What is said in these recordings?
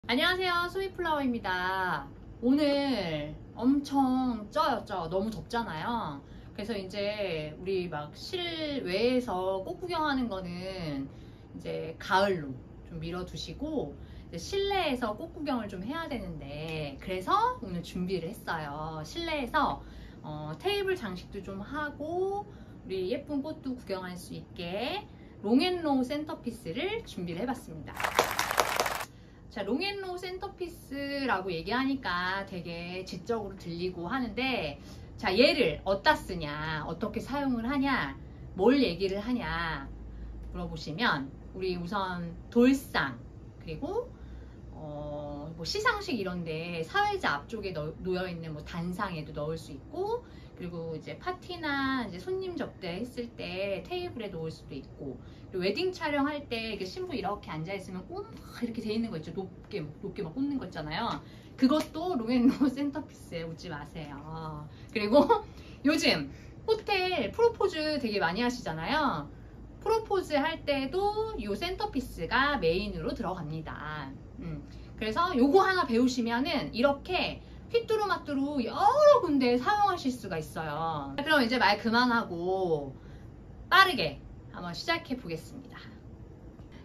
안녕하세요, 스윗플라워입니다. 오늘 엄청 쪄요. 너무 덥잖아요. 그래서 이제 우리 막 실외에서 꽃 구경하는 거는 이제 가을로 좀 미뤄두시고 이제 실내에서 꽃 구경을 좀 해야 되는데, 그래서 오늘 준비를 했어요. 실내에서 테이블 장식도 좀 하고 우리 예쁜 꽃도 구경할 수 있게 롱앤로우 센터피스를 준비를 해봤습니다. 자, 롱앤로우 센터피스라고 얘기하니까 되게 지적으로 들리고 하는데, 자, 얘를 어디다 쓰냐, 어떻게 사용을 하냐, 뭘 얘기를 하냐 물어보시면, 우리 우선 돌상, 그리고 뭐 시상식 이런데 사회자 앞쪽에 놓여있는 뭐 단상에도 넣을 수 있고, 그리고 이제 파티나 이제 손님 접대했을 때 테이블에 놓을 수도 있고, 그리고 웨딩 촬영할 때 신부 이렇게 앉아있으면 꽃 이렇게 돼 있는 거 있죠. 높게 막 꽂는 거 있잖아요. 그것도 롱앤로우 센터피스에 웃지 마세요. 그리고 요즘 호텔 프로포즈 되게 많이 하시잖아요. 프로포즈 할 때도 이 센터피스가 메인으로 들어갑니다. 그래서 요거 하나 배우시면은 이렇게 휘뚜루마뚜루 여러 군데 사용하실 수가 있어요. 그럼 이제 말 그만하고 빠르게 한번 시작해 보겠습니다.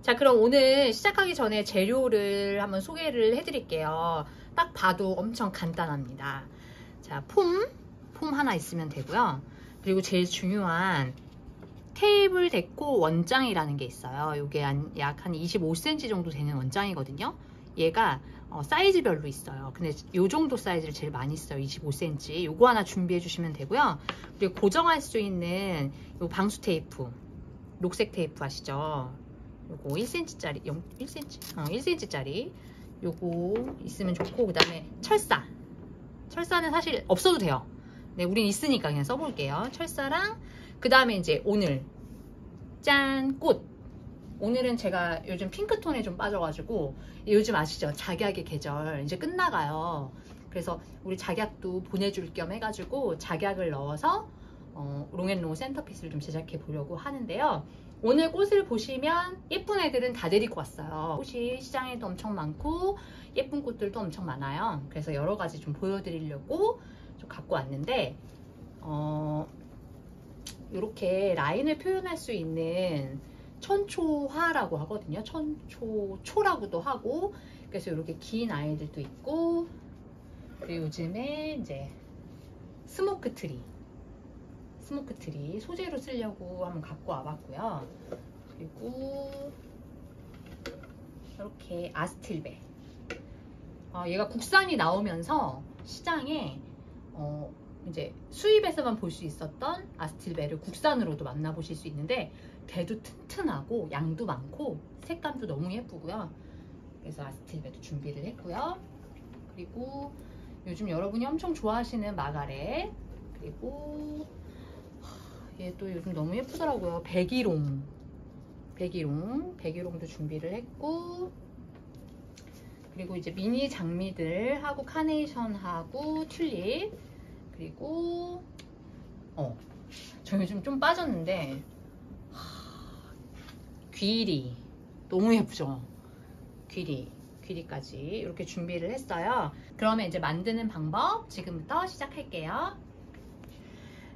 자, 그럼 오늘 시작하기 전에 재료를 한번 소개를 해 드릴게요. 딱 봐도 엄청 간단합니다. 자, 폼 하나 있으면 되고요. 그리고 제일 중요한 테이블 데코 원장이라는 게 있어요. 이게 약 한 25cm 정도 되는 원장이거든요. 얘가 사이즈별로 있어요. 근데 이 정도 사이즈를 제일 많이 써요. 25cm. 요거 하나 준비해 주시면 되고요. 그리고 고정할 수 있는 요 방수 테이프, 녹색 테이프 아시죠? 요거 1cm짜리, 1cm짜리 요거 있으면 좋고, 그 다음에 철사는 사실 없어도 돼요. 네, 우린 있으니까 그냥 써볼게요. 철사랑, 그 다음에 이제 오늘 짠! 꽃. 오늘은 제가 요즘 핑크톤에 좀 빠져가지고, 요즘 아시죠? 작약의 계절 이제 끝나가요. 그래서 우리 작약도 보내줄 겸 해가지고 작약을 넣어서 롱앤로우 센터피스를 좀 제작해 보려고 하는데요. 오늘 꽃을 보시면 예쁜 애들은 다 데리고 왔어요. 꽃이 시장에도 엄청 많고 예쁜 꽃들도 엄청 많아요. 그래서 여러 가지 좀 보여드리려고 좀 갖고 왔는데, 이렇게 라인을 표현할 수 있는 천초화라고 하거든요. 천초초라고도 하고, 그래서 이렇게 긴 아이들도 있고, 그리고 요즘에 이제 스모크 트리 소재로 쓰려고 한번 갖고 와봤고요. 그리고 이렇게 아스틸베, 얘가 국산이 나오면서 시장에 이제 수입에서만 볼 수 있었던 아스틸베를 국산으로도 만나보실 수 있는데, 대도 튼튼하고 양도 많고 색감도 너무 예쁘고요. 그래서 아스틸베도 준비를 했고요. 그리고 요즘 여러분이 엄청 좋아하시는 마가렛, 그리고 얘도 요즘 너무 예쁘더라고요. 백일홍도 준비를 했고, 그리고 이제 미니 장미들하고 카네이션하고 튤립, 그리고 저 요즘 좀 빠졌는데 귀리 너무 예쁘죠? 귀리까지 이렇게 준비를 했어요. 그러면 이제 만드는 방법 지금부터 시작할게요.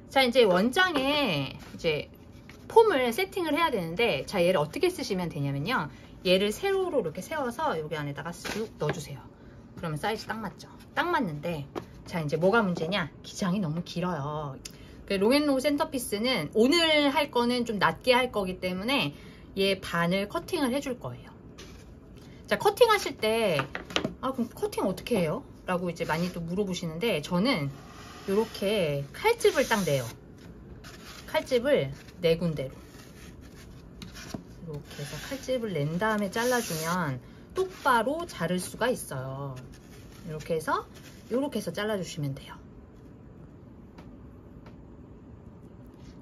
자, 이제 원장에 이제 폼을 세팅을 해야 되는데, 자, 얘를 어떻게 쓰시면 되냐면요, 얘를 세로로 이렇게 세워서 여기 안에다가 쑥 넣어주세요. 그러면 사이즈 딱 맞죠? 딱 맞는데, 자, 이제 뭐가 문제냐? 기장이 너무 길어요. 그 롱앤로우 센터피스는 오늘 할 거는 좀 낮게 할 거기 때문에 얘 반을 커팅을 해줄 거예요. 자, 커팅 하실 때 그럼 커팅 어떻게 해요? 라고 이제 많이 또 물어보시는데, 저는 이렇게 칼집을 딱 내요. 칼집을 4군데로 이렇게 해서 칼집을 낸 다음에 잘라주면 똑바로 자를 수가 있어요. 이렇게 해서 잘라주시면 돼요.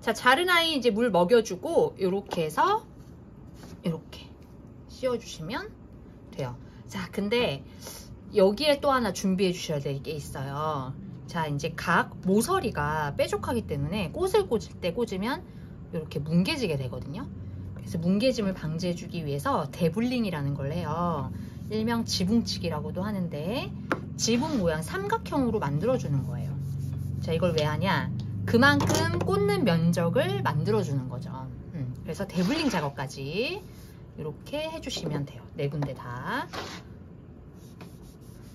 자, 자른 아이 이제 물 먹여주고 이렇게 해서 이렇게 씌워주시면 돼요. 자, 근데 여기에 또 하나 준비해 주셔야 될 게 있어요. 자, 이제 각 모서리가 뾰족하기 때문에 꽃을 꽂을 때 꽂으면 이렇게 뭉개지게 되거든요. 그래서 뭉개짐을 방지해 주기 위해서 데블링이라는 걸 해요. 일명 지붕치기라고도 하는데 지붕 모양 삼각형으로 만들어주는 거예요. 자, 이걸 왜 하냐? 그만큼 꽂는 면적을 만들어주는 거죠. 그래서 데블링 작업까지 이렇게 해주시면 돼요. 네 군데 다.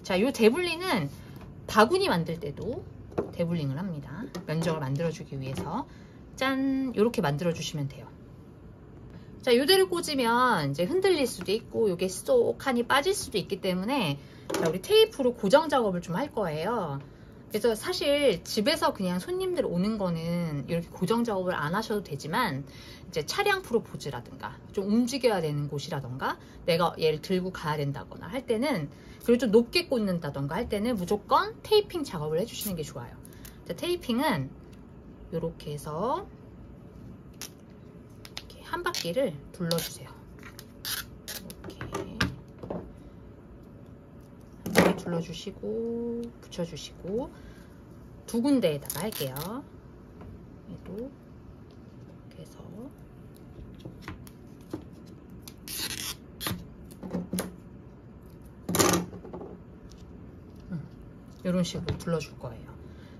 자, 이 데블링은 바구니 만들 때도 데블링을 합니다. 면적을 만들어주기 위해서. 짠! 이렇게 만들어주시면 돼요. 자, 이대로 꽂으면 이제 흔들릴 수도 있고 이게 쏙 하니 빠질 수도 있기 때문에 자, 우리 테이프로 고정 작업을 좀 할 거예요. 그래서 사실 집에서 그냥 손님들 오는 거는 이렇게 고정 작업을 안 하셔도 되지만 이제 차량 프로포즈라든가 좀 움직여야 되는 곳이라던가 내가 얘를 들고 가야 된다거나 할 때는 그리고 좀 높게 꽂는다던가 할 때는 무조건 테이핑 작업을 해주시는 게 좋아요. 자, 테이핑은 이렇게 해서 이렇게 한 바퀴를 둘러주세요. 이렇게 한 바퀴 둘러주시고 붙여주시고 두 군데에다가 할게요. 얘도 이렇게 해서 이런 식으로 둘러줄 거예요.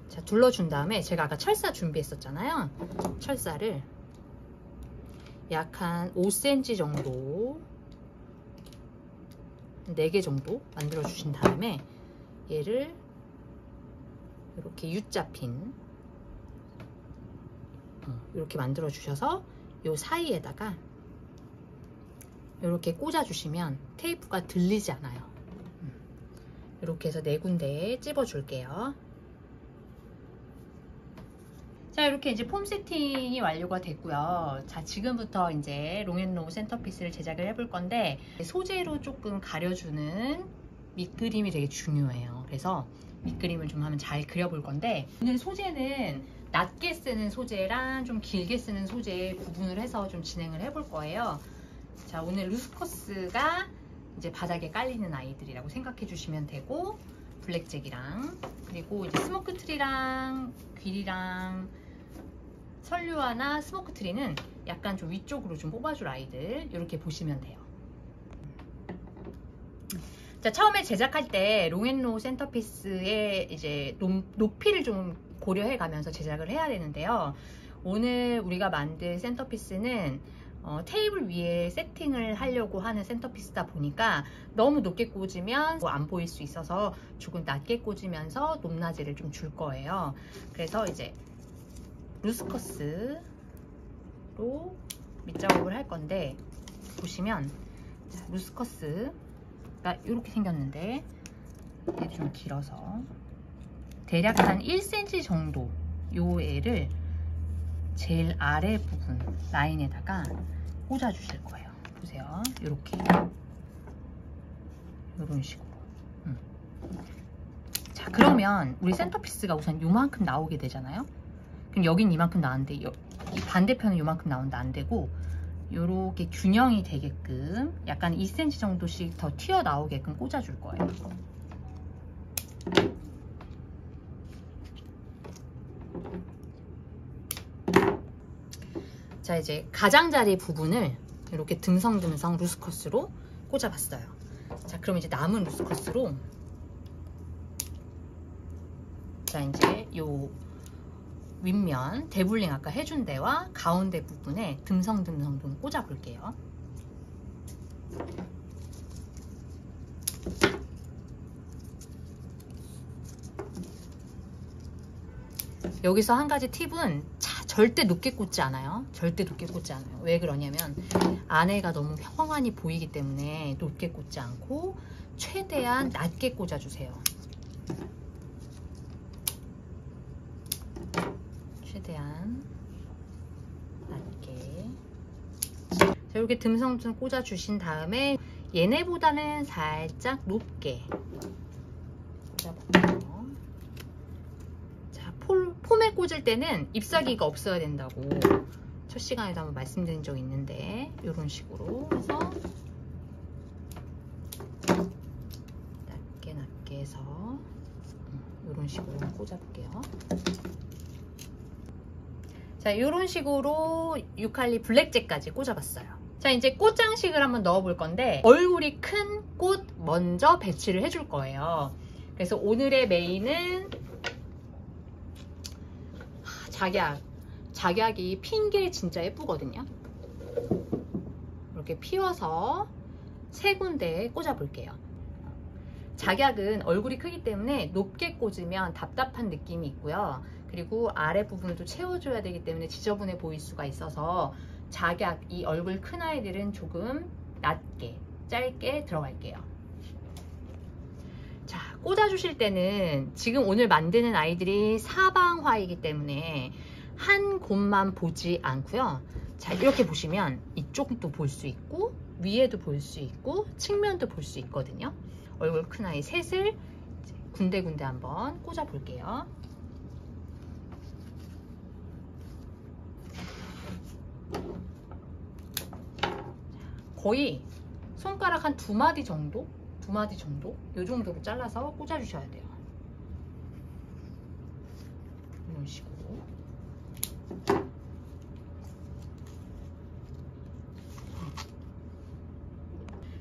자, 둘러준 다음에 제가 아까 철사 준비했었잖아요. 철사를 약 한 5cm 정도 4개 정도 만들어 주신 다음에 얘를 이렇게 U자핀 이렇게 만들어 주셔서 이 사이에다가 이렇게 꽂아 주시면 테이프가 들리지 않아요. 이렇게 해서 4군데에 찝어 줄게요. 자, 이렇게 이제 폼 세팅이 완료가 됐고요. 자, 지금부터 이제 롱앤로우 센터피스를 제작을 해볼 건데 소재로 조금 가려주는 밑그림이 되게 중요해요. 그래서 밑그림을 좀 한번 잘 그려볼 건데 오늘 소재는 낮게 쓰는 소재랑 좀 길게 쓰는 소재 구분을 해서 좀 진행을 해볼 거예요. 자, 오늘 루스커스가 이제 바닥에 깔리는 아이들이라고 생각해 주시면 되고 블랙잭이랑 그리고 이제 스모크 트리랑 귀리랑 설류화나 스모크 트리는 약간 좀 위쪽으로 좀 뽑아줄 아이들 이렇게 보시면 돼요. 자, 처음에 제작할 때 롱앤로우 센터피스의 이제 높이를 좀 고려해 가면서 제작을 해야 되는데요. 오늘 우리가 만든 센터피스는 테이블 위에 세팅을 하려고 하는 센터피스다 보니까 너무 높게 꽂으면 안 보일 수 있어서 조금 낮게 꽂으면서 높낮이를 좀 줄 거예요. 그래서 이제 루스커스로 밑작업을 할 건데 보시면 자, 루스커스가 이렇게 생겼는데 얘도 좀 길어서 대략 한 1cm 정도 요 애를 제일 아래 부분 라인에다가 꽂아 주실 거예요. 보세요. 이렇게 이런 식으로. 자, 그러면 우리 센터피스가 우선 요만큼 나오게 되잖아요. 그럼 여긴 이만큼 나왔는데 반대편은 요만큼 나오는데 안 되고 요렇게 균형이 되게끔 약간 2cm 정도씩 더 튀어나오게끔 꽂아 줄 거예요. 자, 이제 가장자리 부분을 이렇게 듬성듬성 루스커스로 꽂아봤어요. 자, 그럼 이제 남은 루스커스로 자, 이제 요 윗면 데블링 아까 해준 데와 가운데 부분에 듬성듬성 좀 꽂아볼게요. 여기서 한 가지 팁은 절대 높게 꽂지 않아요. 절대 높게 꽂지 않아요. 왜 그러냐면 안에가 너무 펑하니 보이기 때문에 높게 꽂지 않고 최대한 낮게 꽂아주세요. 최대한 낮게. 자, 이렇게 듬성듬성 꽂아주신 다음에 얘네보다는 살짝 높게 꽂아볼게요. 자, 폼에 꽂을 때는 잎사귀가 없어야 된다고 첫 시간에도 한번 말씀드린 적이 있는데 이런 식으로 해서 낮게 낮게 해서 이런 식으로 꽂아볼게요. 자, 이런 식으로 유칼리 블랙잭까지 꽂아봤어요. 자, 자, 이제 꽃장식을 한번 넣어 볼 건데 얼굴이 큰 꽃 먼저 배치를 해줄 거예요. 그래서 오늘의 메인은 작약. 작약이 핀 게 진짜 예쁘거든요. 이렇게 피워서 3군데에 꽂아 볼게요. 작약은 얼굴이 크기 때문에 높게 꽂으면 답답한 느낌이 있고요. 그리고 아래 부분을 또 채워줘야 되기 때문에 지저분해 보일 수가 있어서 작약, 이 얼굴 큰 아이들은 조금 낮게, 짧게 들어갈게요. 자, 꽂아주실 때는 지금 오늘 만드는 아이들이 사방화이기 때문에 한 곳만 보지 않고요. 자, 이렇게 보시면 이쪽도 볼 수 있고 위에도 볼 수 있고 측면도 볼 수 있거든요. 얼굴 큰 아이 셋을 군데군데 한번 꽂아 볼게요. 거의 손가락 한 2마디 정도? 2마디 정도? 이 정도로 잘라서 꽂아 주셔야 돼요. 이런 식으로.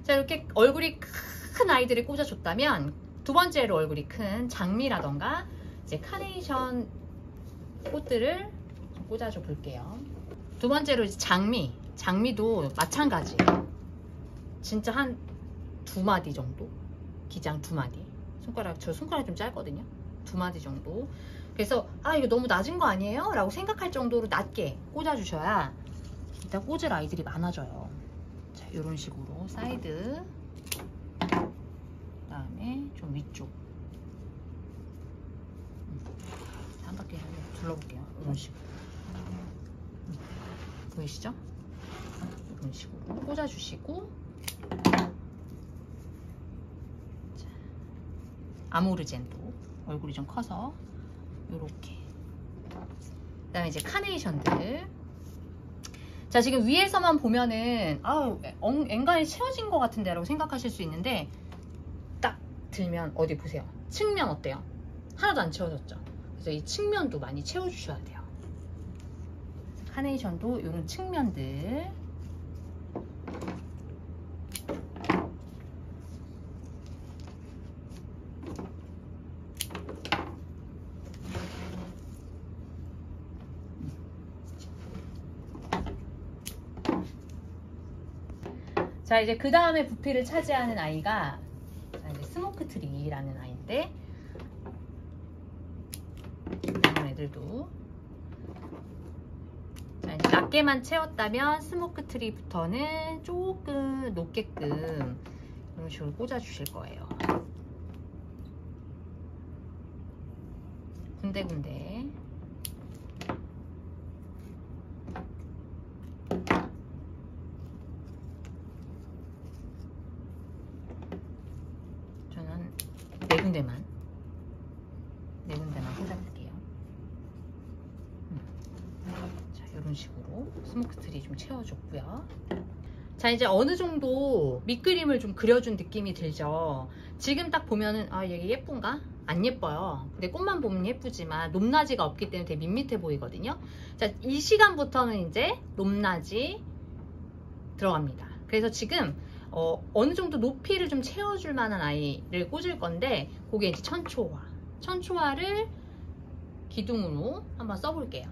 자, 이렇게 얼굴이 큰 아이들을 꽂아줬다면 두 번째로 얼굴이 큰 장미라던가 이제 카네이션 꽃들을 좀 꽂아줘 볼게요. 두 번째로 이제 장미도 마찬가지. 진짜 한 2마디 정도, 기장 2마디. 저 손가락이 좀 짧거든요. 2마디 정도. 그래서 이거 너무 낮은 거 아니에요? 라고 생각할 정도로 낮게 꽂아주셔야 일단 꽂을 아이들이 많아져요. 자, 이런 식으로 사이드, 그다음에 좀 위쪽. 한 바퀴 둘러볼게요. 이런 식으로. 보이시죠? 이런 식으로 꽂아주시고, 자, 아모르젠도 얼굴이 좀 커서 이렇게. 그다음에 이제 카네이션들. 자, 지금 위에서만 보면은 앵간히 채워진 것 같은데 라고 생각하실 수 있는데 딱 들면 어디 보세요. 측면 어때요? 하나도 안 채워졌죠? 그래서 이 측면도 많이 채워주셔야 돼요. 카네이션도 이런 측면들. 자, 이제 그 다음에 부피를 차지하는 아이가 이제 스모크 트리라는 아이인데, 이런 애들도 자, 이제 낮게만 채웠다면 스모크 트리부터는 조금 높게끔 이런 식으로 꽂아 주실 거예요. 군데군데. 네 군데만 꽂아볼게요. 자, 이런 식으로 스모크 트리 좀 채워줬고요. 자, 이제 어느 정도 밑그림을 좀 그려준 느낌이 들죠. 지금 딱 보면은 이게 예쁜가? 안 예뻐요. 근데 꽃만 보면 예쁘지만 높낮이가 없기 때문에 되게 밋밋해 보이거든요. 자, 이 시간부터는 이제 높낮이 들어갑니다. 그래서 지금 어느 정도 높이를 좀 채워줄 만한 아이를 꽂을 건데, 그게 이제 천초화를 기둥으로 한번 써볼게요.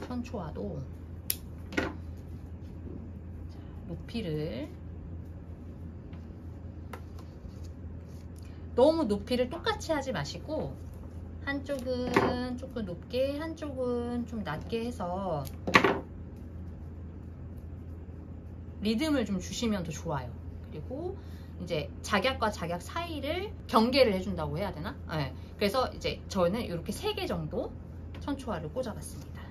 천초화도 높이를, 너무 높이를 똑같이 하지 마시고 한쪽은 조금 높게, 한쪽은 좀 낮게 해서 리듬을 좀 주시면 더 좋아요. 그리고 이제 작약과 작약 사이를 경계를 해준다고 해야 되나? 네. 그래서 이제 저는 이렇게 3개 정도 천초화를 꽂아봤습니다.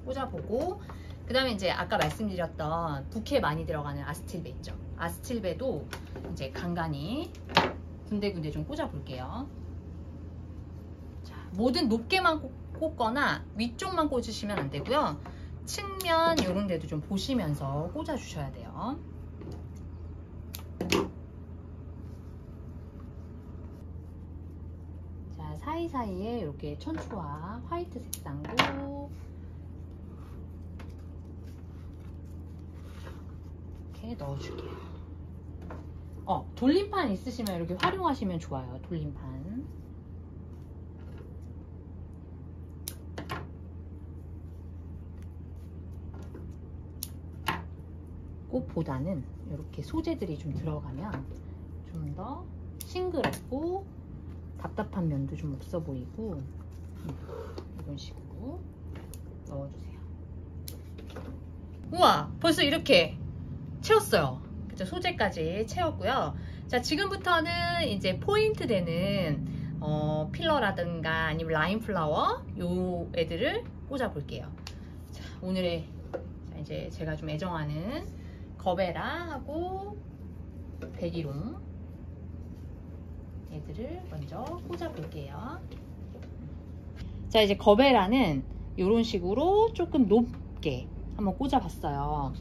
꽂아보고, 그 다음에 이제 아까 말씀드렸던 부케 많이 들어가는 아스틸베 있죠? 아스틸베도 이제 간간히 군데군데 좀 꽂아볼게요. 뭐든 높게만 꽂거나 위쪽만 꽂으시면 안 되고요. 측면 이런 데도 좀 보시면서 꽂아 주셔야 돼요. 자, 사이사이에 이렇게 천추와 화이트 색상도 이렇게 넣어줄게요. 돌림판 있으시면 이렇게 활용하시면 좋아요. 돌림판. 꽃보다는 이렇게 소재들이 좀 들어가면 좀 더 싱그럽고 답답한 면도 좀 없어 보이고, 이런 식으로 넣어주세요. 우와, 벌써 이렇게 채웠어요. 그쵸? 소재까지 채웠고요. 자, 지금부터는 이제 포인트 되는 필러라든가 아니면 라인 플라워 요 애들을 꽂아 볼게요. 자, 오늘의 이제 제가 좀 애정하는 거베라하고 백일홍 얘들을 먼저 꽂아 볼게요. 자, 이제 거베라는 이런 식으로 조금 높게 한번 꽂아 봤어요.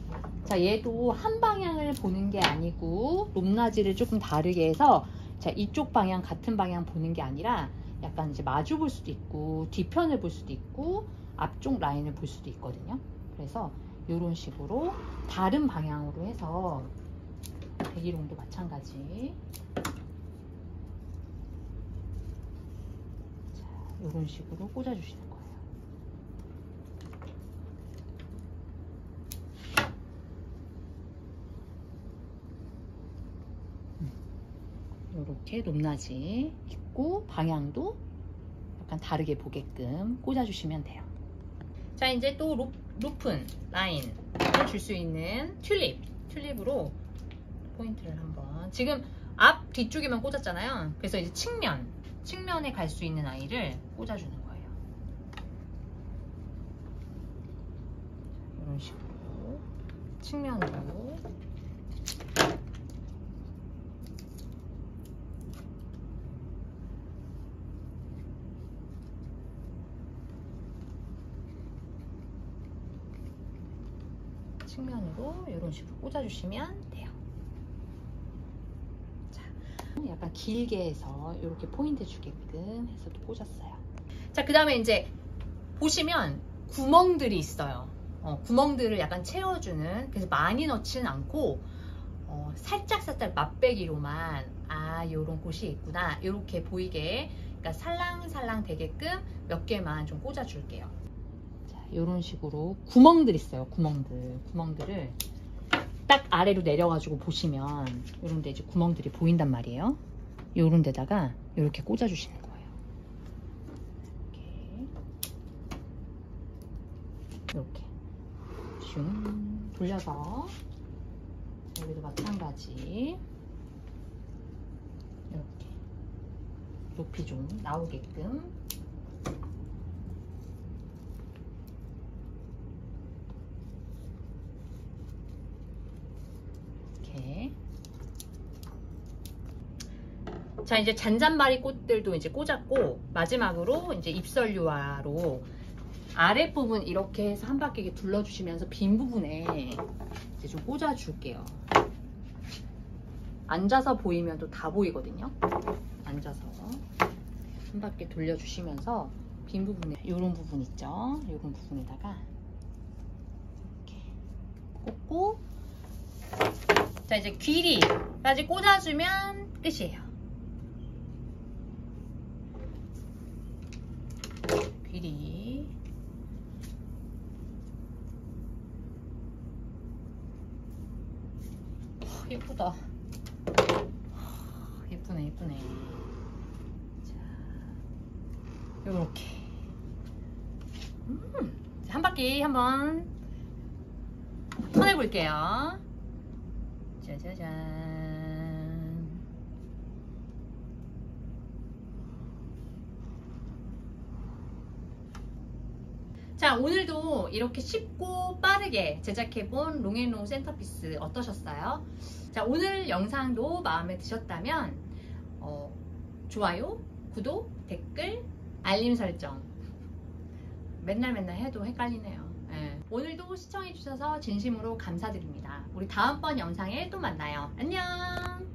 자, 얘도 한 방향을 보는 게 아니고 높낮이를 조금 다르게 해서, 자, 이쪽 방향 같은 방향 보는 게 아니라 약간 이제 마주 볼 수도 있고 뒤편을 볼 수도 있고 앞쪽 라인을 볼 수도 있거든요. 그래서 이런 식으로 다른 방향으로 해서 백일홍도 마찬가지. 자, 이런 식으로 꽂아주시는 거예요. 이렇게 높낮이 있고 방향도 약간 다르게 보게끔 꽂아주시면 돼요. 자, 이제 또 높은 라인을 줄 수 있는 튤립으로 포인트를 한번, 지금 앞 뒤쪽에만 꽂았잖아요. 그래서 이제 측면에 갈 수 있는 아이를 꽂아주는 거예요. 이런 식으로 측면으로. 측면으로 이런 식으로 꽂아주시면 돼요. 자, 약간 길게 해서 이렇게 포인트 주게끔 해서 또 꽂았어요. 자, 그 다음에 이제 보시면 구멍들이 있어요. 구멍들을 약간 채워주는, 그래서 많이 넣지는 않고 살짝 맛배기로만, 요런 곳이 있구나 이렇게 보이게, 그러니까 살랑살랑 되게끔 몇 개만 좀 꽂아줄게요. 이런 식으로 구멍들 있어요. 구멍들을 딱 아래로 내려가지고 보시면 이런 데 이제 구멍들이 보인단 말이에요. 이런 데다가 이렇게 꽂아주시는 거예요. 이렇게 슝 돌려서, 여기도 마찬가지 이렇게 높이 좀 나오게끔. 자, 이제 잔잔바리 꽃들도 이제 꽂았고, 마지막으로 이제 잎설유화로 아랫부분 이렇게 해서 한 바퀴 이렇게 둘러주시면서 빈 부분에 이제 좀 꽂아줄게요. 앉아서 보이면 또 다 보이거든요. 앉아서 한 바퀴 돌려주시면서 빈 부분에, 이런 부분 있죠? 이런 부분에다가 이렇게 꽂고, 자, 이제 귀리까지 꽂아주면 끝이에요. 귀리. 예쁘다. 예쁘네. 자, 요렇게 한 바퀴 한번 손해 볼게요. 짜자잔. 자, 오늘도 이렇게 쉽고 빠르게 제작해본 롱앤로우 센터피스 어떠셨어요? 자, 오늘 영상도 마음에 드셨다면 좋아요, 구독, 댓글, 알림 설정. 맨날 해도 헷갈리네요. 네. 오늘도 시청해주셔서 진심으로 감사드립니다. 우리 다음번 영상에 또 만나요. 안녕.